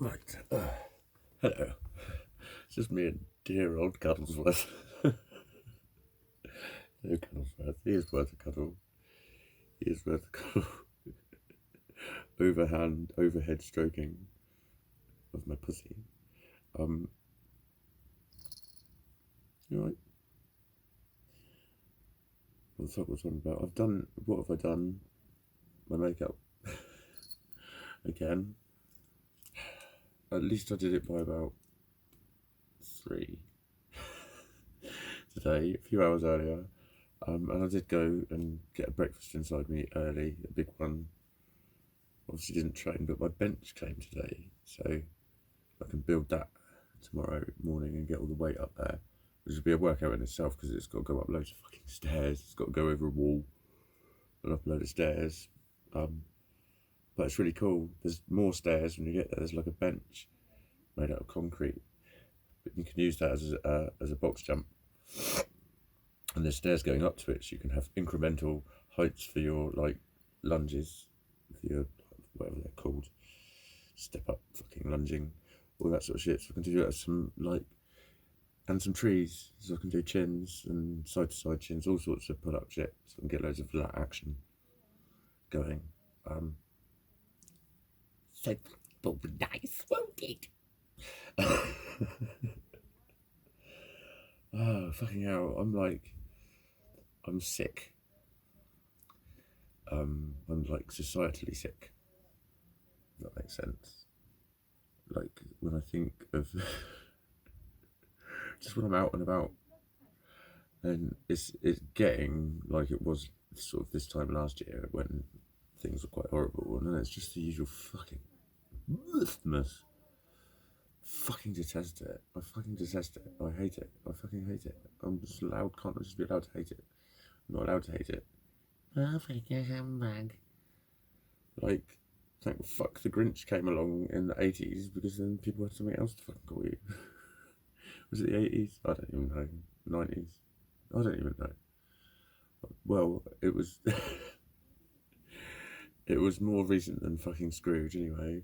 Right. Hello. It's just me and dear old Cuddlesworth. Hello, Cuddlesworth. He is worth a cuddle. He is worth a cuddle. Overhead stroking of my pussy. You alright? What the fuck was I about? What have I done? My makeup. Again. At least I did it by about 3 today, a few hours earlier. And I did go and get a breakfast inside me early, a big one. Obviously didn't train, but my bench came today, so I can build that tomorrow morning and get all the weight up there, which will be a workout in itself because it's got to go up loads of fucking stairs. It's got to go over a wall and up a load of stairs. But it's really cool. There's more stairs when you get there. There's like a bench made out of concrete, but you can use that as a box jump. And there's stairs going up to it, so you can have incremental heights for your like lunges, for your whatever they're called, step up fucking lunging, all that sort of shit. So I can do that and some trees, so I can do chins and side to side chins, all sorts of pull up shit, so I can get loads of lat action going. So that will be nice, won't it? Oh, fucking hell, I'm sick. I'm like societally sick, if that makes sense. Like when I think of just when I'm out and about, and it's getting like it was sort of this time last year when things were quite horrible, and then it's just the usual fucking mess. Fucking detest it. I fucking detest it. I hate it. I fucking hate it. I'm just allowed. Can't I just be allowed to hate it? I'm not allowed to hate it. Oh, fucking handbag. Like, thank fuck the Grinch came along in the 80s, because then people had something else to fucking call you. Was it the 80s? I don't even know. 90s? I don't even know. Well, it was it was more recent than fucking Scrooge anyway.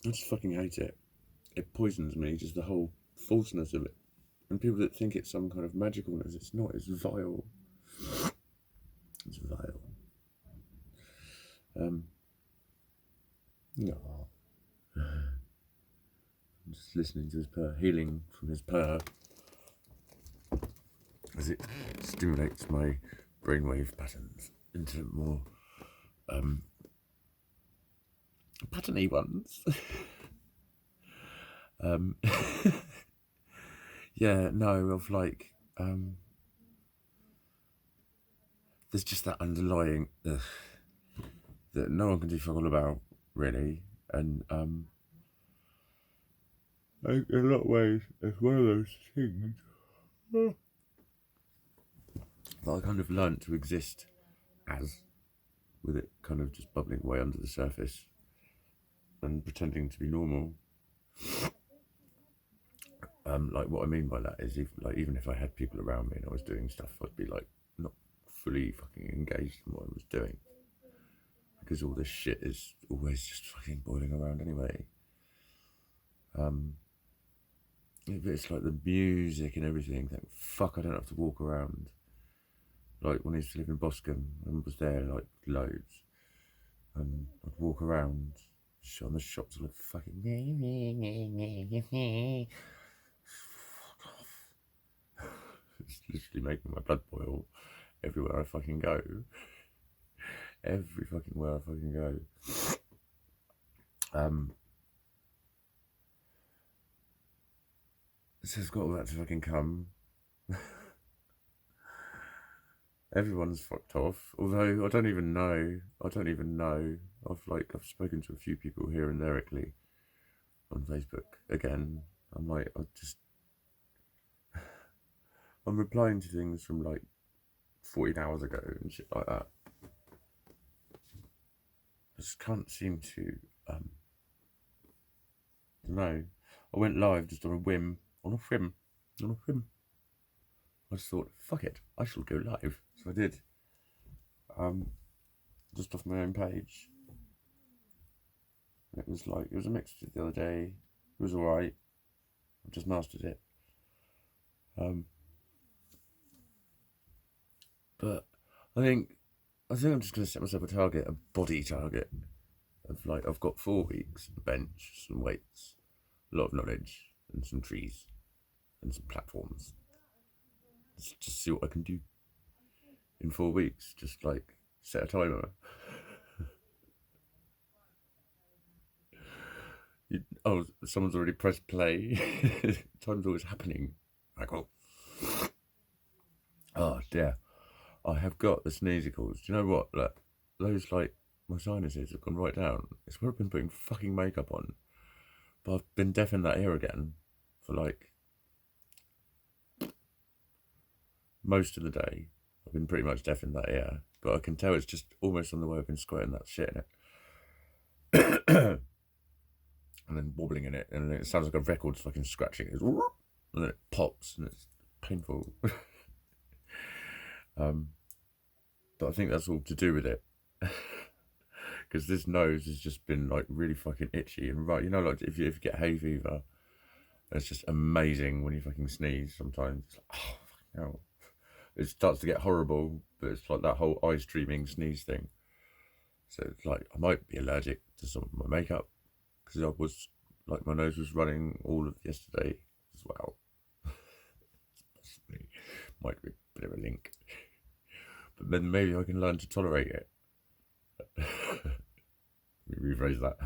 I just fucking hate it. It poisons me, just the whole falseness of it. And people that think it's some kind of magicalness, it's not, it's vile. It's vile. No. I'm just listening to his purr, healing from his purr, as it stimulates my brainwave patterns into more patterny ones. Yeah, no, of like, there's just that underlying that no one can do fuck all about, really, and in a lot of ways, it's one of those things that I kind of learnt to exist as, with it kind of just bubbling away under the surface and pretending to be normal. Like what I mean by that is, even if I had people around me and I was doing stuff, I'd be like not fully fucking engaged in what I was doing, because all this shit is always just fucking boiling around anyway. But it's like the music and everything. Thank fuck I don't have to walk around. Like when I used to live in Boscombe and was there like loads, and I'd walk around on the shops like fucking fuck off. It's literally making my blood boil everywhere I fucking go. Every fucking where I fucking go. So it's got all that to fucking come. Everyone's fucked off. Although I don't even know. I've spoken to a few people here and there on Facebook again. I'm replying to things from like 14 hours ago and shit like that. I just can't seem to, I don't know. I went live just on a whim. I just thought, fuck it, I shall go live. So I did. Just off my own page. It was a mixture the other day. It was alright. I've just mastered it. But I think I'm just gonna set myself a target, a body target of I've got 4 weeks, a bench, some weights, a lot of knowledge, and some trees, and some platforms. Just see what I can do in 4 weeks. Just set a timer. Someone's already pressed play. Time's always happening. Oh dear. I have got the sneezicles. Do you know what? Look, those my sinuses have gone right down. It's where I've been putting fucking makeup on. But I've been deaf in that ear again for most of the day. I've been pretty much deaf in that ear. But I can tell it's just almost on the way I've been squirting that shit in it. And then wobbling in it. And then it sounds like a record's fucking scratching. And then it pops and it's painful. But I think that's all to do with it. Because this nose has just been really fucking itchy and if you get hay fever, it's just amazing when you fucking sneeze sometimes. It's oh fucking hell. It starts to get horrible, but it's that whole eye streaming sneeze thing. So it's I might be allergic to some of my makeup because I was my nose was running all of yesterday as well. Might be a bit of a link. But then maybe I can learn to tolerate it. Let me rephrase that.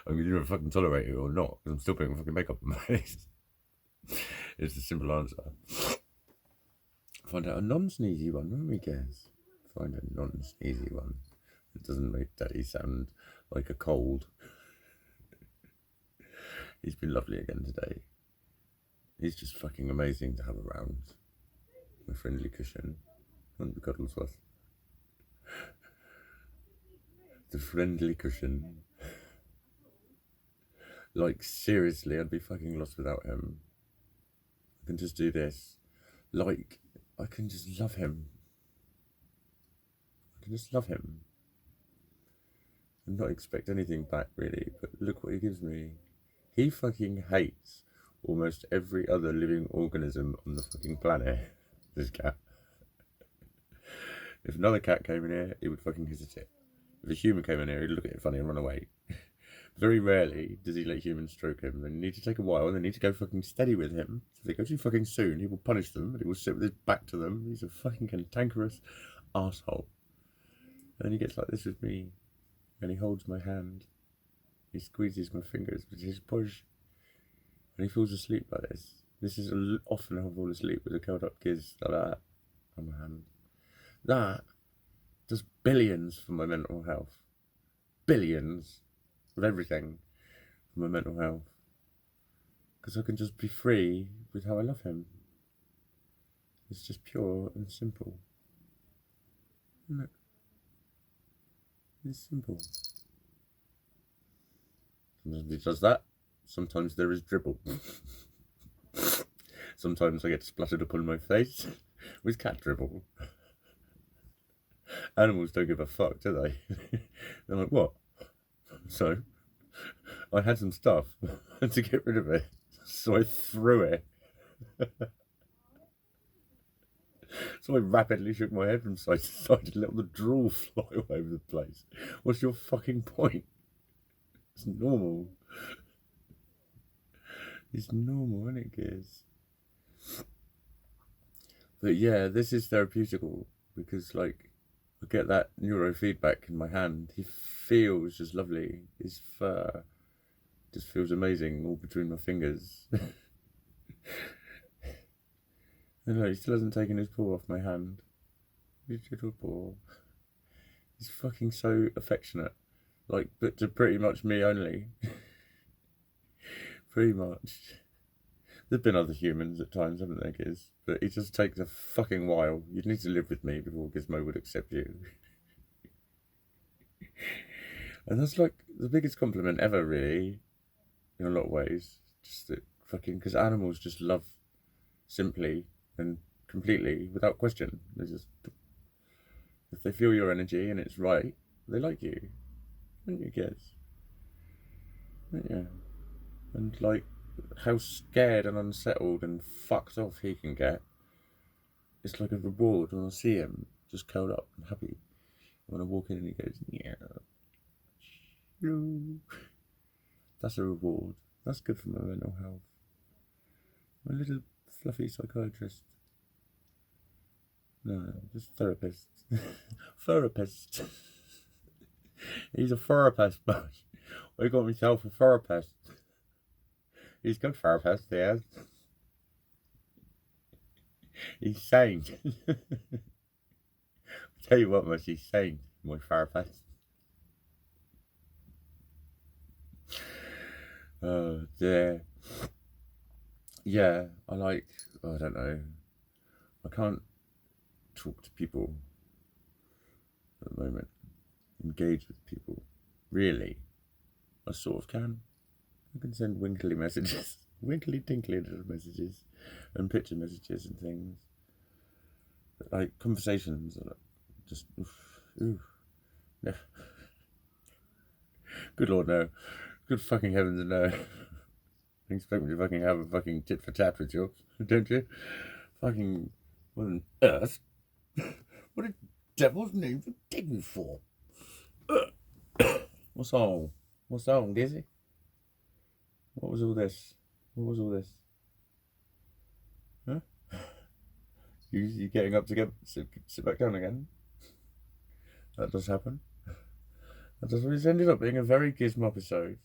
I'm going to either fucking tolerate it or not, because I'm still putting fucking makeup on my face. It's the simple answer. Find out a non-sneezy one, won't we, guess? Find a non-sneezy one. It doesn't make Daddy sound like a cold. He's been lovely again today. He's just fucking amazing to have around. My friendly cushion. And the cuddles was. The friendly cushion. Seriously, I'd be fucking lost without him. I can just do this. I can just love him. I can just love him. And not expect anything back, really, but look what he gives me. He fucking hates almost every other living organism on the fucking planet. This cat. If another cat came in here, he would fucking hesitate. If a human came in here, he'd look at it funny and run away. Very rarely does he let humans stroke him. They need to take a while and they need to go fucking steady with him. So if they go too fucking soon, he will punish them and he will sit with his back to them. He's a fucking cantankerous arsehole. And then he gets like this with me and he holds my hand. He squeezes my fingers with his push. And he falls asleep like this. This is often how I fall asleep with a curled up giz like that on my hand. That does billions for my mental health. Billions of everything for my mental health. Because I can just be free with how I love him. It's just pure and simple. Isn't it? It's simple. Sometimes he does that. Sometimes there is dribble. Sometimes I get splattered upon my face with cat dribble. Animals don't give a fuck, do they? They're like, what? So, I had some stuff to get rid of it, so I threw it. So I rapidly shook my head from side to side and let the drool fly all over the place. What's your fucking point? It's normal. It's normal, isn't it, kids? But yeah, this is therapeutical because, I get that neurofeedback in my hand. He feels just lovely. His fur just feels amazing all between my fingers. I know, he still hasn't taken his paw off my hand. His little paw. He's fucking so affectionate. But to pretty much me only. Pretty much. There've been other humans at times, haven't there, Giz? But it just takes a fucking while. You'd need to live with me before Gizmo would accept you. And that's the biggest compliment ever, really. In a lot of ways. Just that because animals just love simply and completely, without question. They just, if they feel your energy and it's right, they like you. Wouldn't you, Giz? Yeah. And like how scared and unsettled and fucked off he can get. It's like a reward when I see him just curled up and happy. When I walk in and he goes, yeah, hello. That's a reward. That's good for my mental health. My little fluffy psychiatrist. No, just therapist. Therapist. He's a therapist, but I got myself a therapist. He's a good therapist, he is. He's sane. Tell you what, much he's sane, my therapist. Oh dear. Yeah, I like. I don't know. I can't talk to people at the moment. Engage with people. Really, I sort of can. I can send winkly messages, winkly tinkly little messages, and picture messages and things. But like conversations, are just oof. No. Good Lord, no. Good fucking heavens, no. You expect me to fucking have a fucking tit for tat with you, don't you? Fucking, what on earth? What a devil's name to take me for? What's on? What's on, Gizzy? What was all this? What was all this? Huh? You getting up to sit back down again? That does happen. That does. It's ended up being a very Gizmo episode.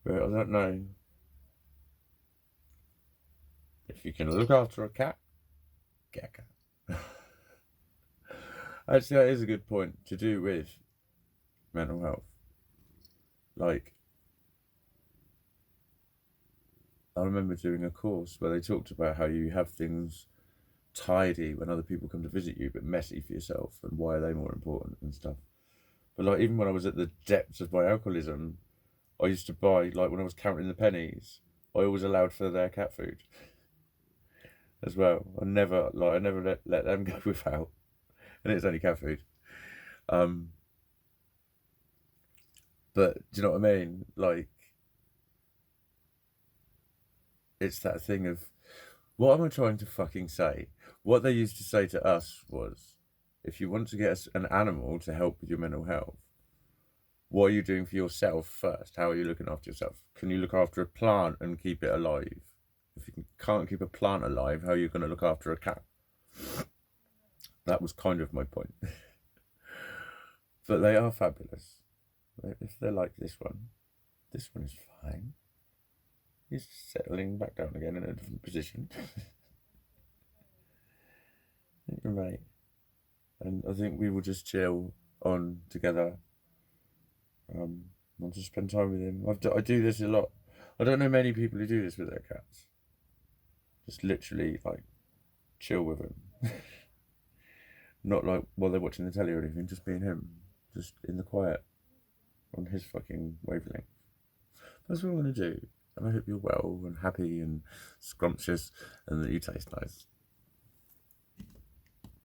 But I don't know. If you can look after a cat, get a cat. Actually, that is a good point to do with mental health. Like, I remember doing a course where they talked about how you have things tidy when other people come to visit you, but messy for yourself, and why are they more important and stuff. But like, even when I was at the depths of my alcoholism, I used to buy, like when I was counting the pennies, I always allowed for their cat food as well. I never let them go without, and it's only cat food. But do you know what I mean? Like, it's that thing of, what am I trying to fucking say? What they used to say to us was, if you want to get an animal to help with your mental health, what are you doing for yourself first? How are you looking after yourself? Can you look after a plant and keep it alive? If you can't keep a plant alive, how are you going to look after a cat? That was kind of my point. But they are fabulous. If they're like this one is fine. He's settling back down again in a different position. Right. And I think we will just chill on together. I'll just spend time with him. I do this a lot. I don't know many people who do this with their cats. Just literally like chill with him. Not like while they're watching the telly or anything, just being him. Just in the quiet. On his fucking wavelength. That's what I'm going to do. And I hope you're well and happy and scrumptious and that you taste nice.